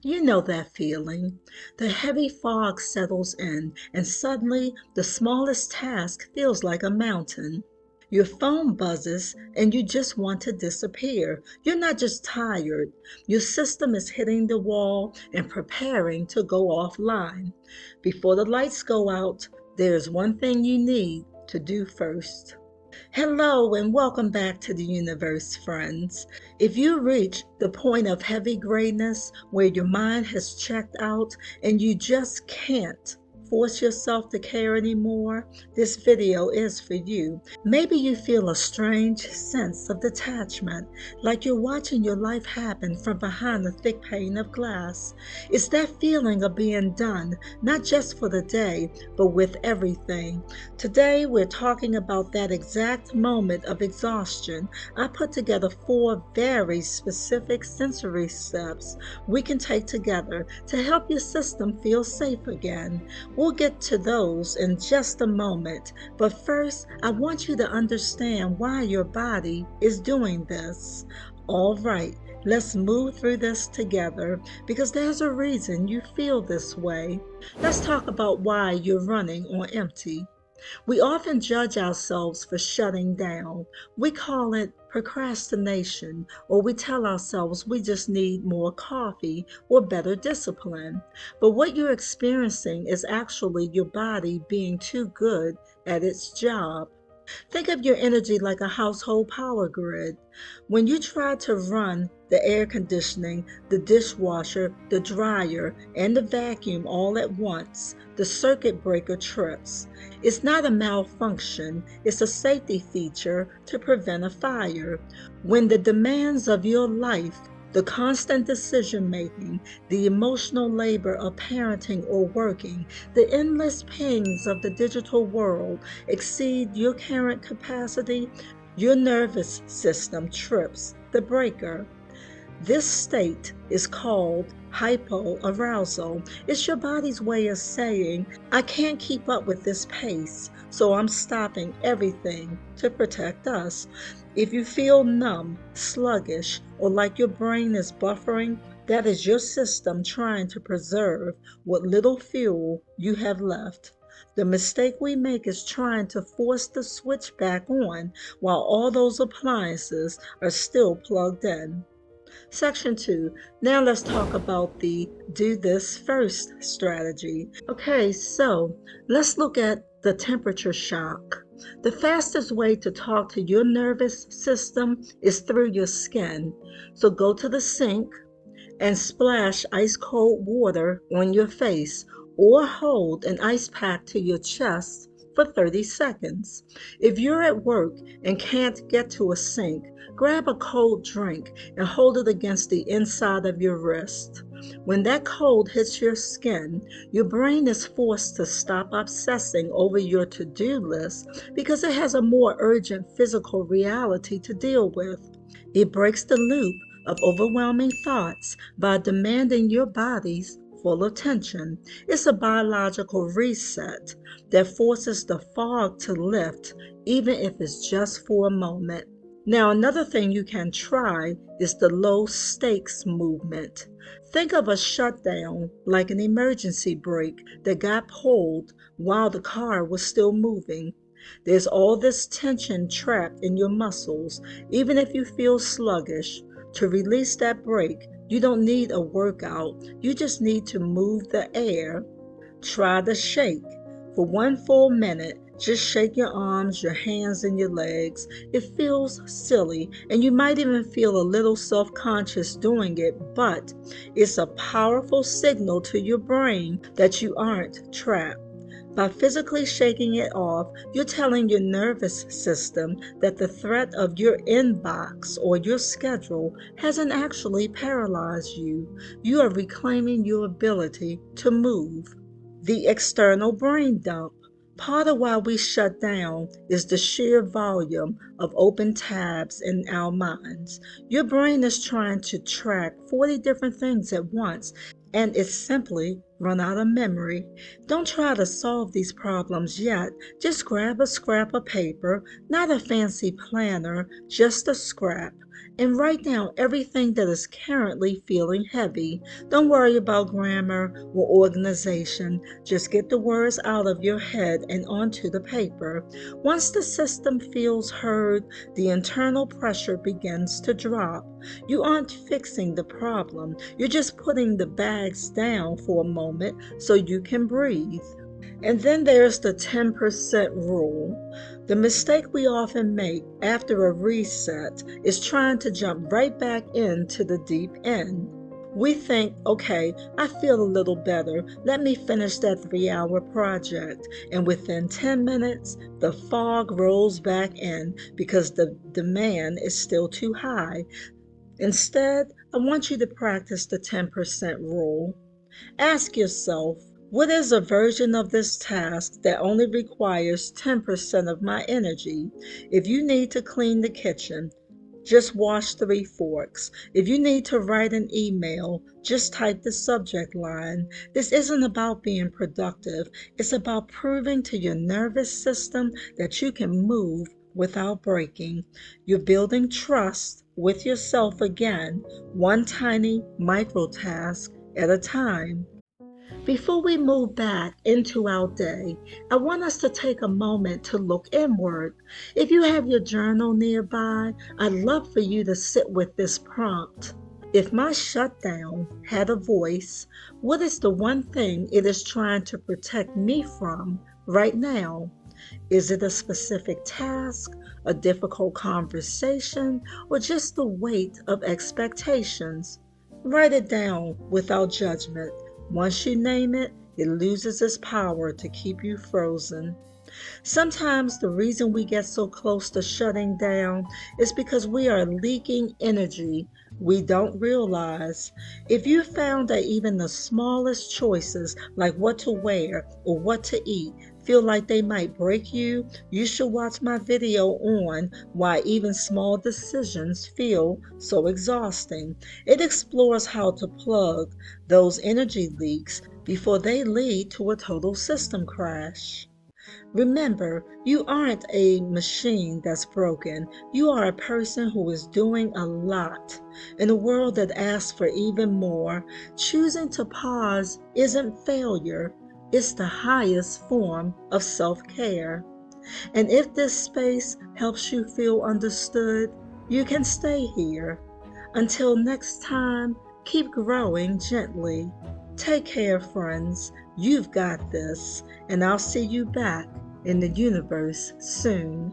You know that feeling. The heavy fog settles in, and suddenly the smallest task feels like a mountain. Your phone buzzes, and you just want to disappear. You're not just tired, your system is hitting the wall and preparing to go offline. Before the lights go out, there's one thing you need to do first. Hello and welcome back to the universe, friends. If you reach the point of heavy grayness where your mind has checked out and you just can't force yourself to care anymore, this video is for you. Maybe you feel a strange sense of detachment, like you're watching your life happen from behind a thick pane of glass. It's that feeling of being done, not just for the day, but with everything. Today, we're talking about that exact moment of exhaustion. I put together 4 very specific sensory steps we can take together to help your system feel safe again. We'll get to those in just a moment, but first, I want you to understand why your body is doing this. All right, let's move through this together because there's a reason you feel this way. Let's talk about why you're running on empty. We often judge ourselves for shutting down. We call it procrastination, or we tell ourselves we just need more coffee or better discipline. But what you're experiencing is actually your body being too good at its job. Think of your energy like a household power grid. When you try to run the air conditioning, the dishwasher, the dryer, and the vacuum all at once, the circuit breaker trips. It's not a malfunction, it's a safety feature to prevent a fire. When the demands of your life, the constant decision making, the emotional labor of parenting or working, the endless pings of the digital world exceed your current capacity, your nervous system trips the breaker. This state is called hypoarousal. It's your body's way of saying, I can't keep up with this pace, so I'm stopping everything to protect us. If you feel numb, sluggish, or like your brain is buffering, that is your system trying to preserve what little fuel you have left. The mistake we make is trying to force the switch back on while all those appliances are still plugged in. Section 2. Now let's talk about the do this first strategy. Okay, so let's look at the temperature shock. The fastest way to talk to your nervous system is through your skin. So go to the sink and splash ice cold water on your face or hold an ice pack to your chest for 30 seconds. If you're at work and can't get to a sink, grab a cold drink and hold it against the inside of your wrist. When that cold hits your skin, your brain is forced to stop obsessing over your to-do list because it has a more urgent physical reality to deal with. It breaks the loop of overwhelming thoughts by demanding your body's full attention. It's a biological reset that forces the fog to lift, even if it's just for a moment. Now, another thing you can try is the low stakes movement. Think of a shutdown like an emergency brake that got pulled while the car was still moving. There's all this tension trapped in your muscles, even if you feel sluggish. To release that brake, you don't need a workout, you just need to move the air. Try the shake. For 1 full minute, just shake your arms, your hands, and your legs. It feels silly, and you might even feel a little self-conscious doing it, but it's a powerful signal to your brain that you aren't trapped. By physically shaking it off, you're telling your nervous system that the threat of your inbox or your schedule hasn't actually paralyzed you. You are reclaiming your ability to move. The external brain dump. Part of why we shut down is the sheer volume of open tabs in our minds. Your brain is trying to track 40 different things at once, and it's simply run out of memory. Don't try to solve these problems yet. Just grab a scrap of paper, not a fancy planner, just a scrap. and write down everything that is currently feeling heavy. Don't worry about grammar or organization. Just get the words out of your head and onto the paper. Once the system feels heard, the internal pressure begins to drop. You aren't fixing the problem, you're just putting the bags down for a moment so you can breathe. And then there's the 10% rule. The mistake we often make after a reset is trying to jump right back into the deep end. We think, okay, I feel a little better. Let me finish that 3 hour project. And within 10 minutes, the fog rolls back in because the demand is still too high. Instead, I want you to practice the 10% rule. Ask yourself, what is a version of this task that only requires 10% of my energy? If you need to clean the kitchen, just wash 3 forks. If you need to write an email, just type the subject line. This isn't about being productive. It's about proving to your nervous system that you can move without breaking. You're building trust with yourself again, one tiny micro task at a time. Before we move back into our day, I want us to take a moment to look inward. If you have your journal nearby, I'd love for you to sit with this prompt. If my shutdown had a voice, what is the one thing it is trying to protect me from right now? Is it a specific task, a difficult conversation, or just the weight of expectations? Write it down without judgment. Once you name it, it loses its power to keep you frozen. Sometimes the reason we get so close to shutting down is because we are leaking energy we don't realize. If you found that even the smallest choices, like what to wear or what to eat, feel like they might break you, you should watch my video on why even small decisions feel so exhausting. It explores how to plug those energy leaks before they lead to a total system crash. Remember, you aren't a machine that's broken. You are a person who is doing a lot. In a world that asks for even more, choosing to pause isn't failure, it's the highest form of self care. And if this space helps you feel understood, you can stay here. Until next time, keep growing gently. Take care, friends. You've got this, and I'll see you back in the universe soon.